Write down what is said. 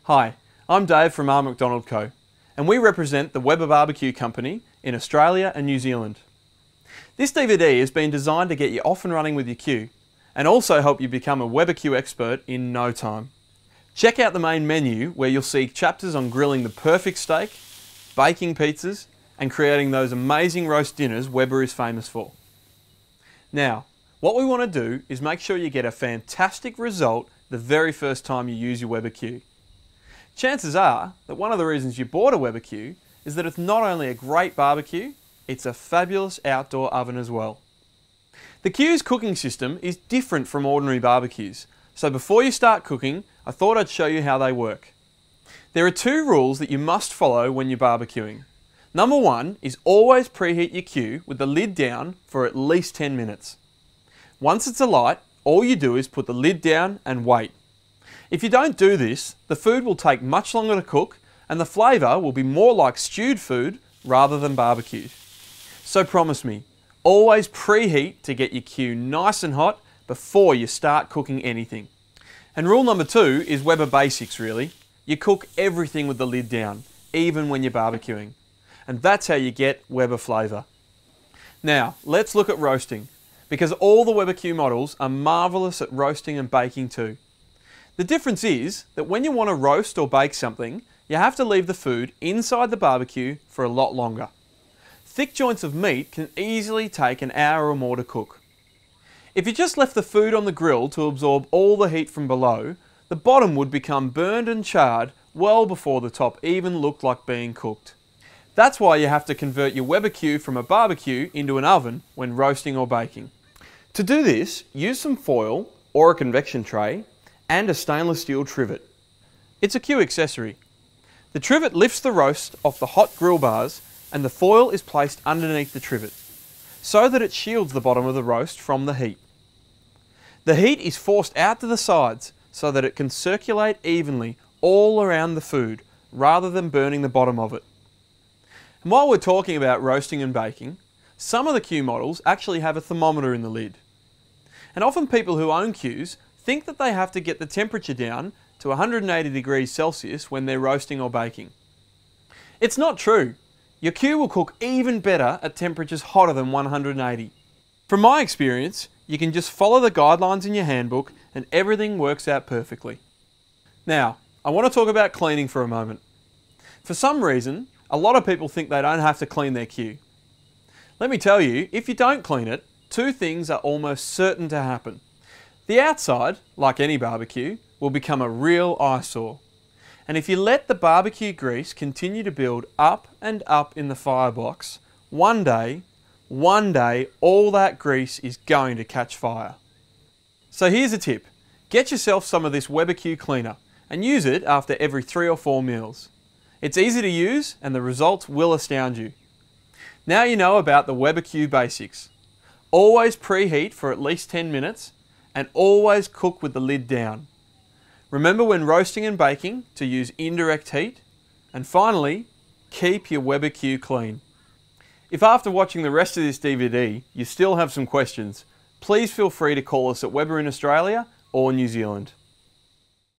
Hi, I'm Dave from R. McDonald Co. and we represent the Weber Barbecue Company in Australia and New Zealand. This DVD has been designed to get you off and running with your queue and also help you become a Weber-Q expert in no time. Check out the main menu where you'll see chapters on grilling the perfect steak, baking pizzas and creating those amazing roast dinners Weber is famous for. Now, what we want to do is make sure you get a fantastic result the very first time you use your Weber-Q. Chances are that one of the reasons you bought a Weber-Q is that it's not only a great barbecue, it's a fabulous outdoor oven as well. The Q's cooking system is different from ordinary barbecues, so before you start cooking, I thought I'd show you how they work. There are two rules that you must follow when you're barbecuing. Number one is always preheat your Q with the lid down for at least 10 minutes. Once it's alight, all you do is put the lid down and wait. If you don't do this, the food will take much longer to cook and the flavour will be more like stewed food rather than barbecued. So promise me, always preheat to get your Q nice and hot before you start cooking anything. And rule number two is Weber basics really. You cook everything with the lid down, even when you're barbecuing. And that's how you get Weber flavour. Now, let's look at roasting, because all the Weber-Q models are marvellous at roasting and baking too. The difference is that when you want to roast or bake something, you have to leave the food inside the barbecue for a lot longer. Thick joints of meat can easily take an hour or more to cook. If you just left the food on the grill to absorb all the heat from below, the bottom would become burned and charred well before the top even looked like being cooked. That's why you have to convert your Weber-Q from a barbecue into an oven when roasting or baking. To do this, use some foil or a convection tray and a stainless steel trivet. It's a Q accessory. The trivet lifts the roast off the hot grill bars and the foil is placed underneath the trivet so that it shields the bottom of the roast from the heat. The heat is forced out to the sides so that it can circulate evenly all around the food rather than burning the bottom of it. And while we're talking about roasting and baking, some of the Q models actually have a thermometer in the lid. And often people who own Qs think that they have to get the temperature down to 180 degrees Celsius when they're roasting or baking. It's not true. Your Q will cook even better at temperatures hotter than 180. From my experience, you can just follow the guidelines in your handbook and everything works out perfectly. Now, I want to talk about cleaning for a moment. For some reason, a lot of people think they don't have to clean their Q. Let me tell you, if you don't clean it, two things are almost certain to happen. The outside, like any barbecue, will become a real eyesore. And if you let the barbecue grease continue to build up and up in the firebox, one day, all that grease is going to catch fire. So here's a tip. Get yourself some of this Weber-Q cleaner and use it after every 3 or 4 meals. It's easy to use and the results will astound you. Now you know about the Weber-Q basics. Always preheat for at least 10 minutes and always cook with the lid down. Remember when roasting and baking to use indirect heat. And finally, keep your Weber-Q clean. If after watching the rest of this DVD you still have some questions, please feel free to call us at Weber in Australia or New Zealand.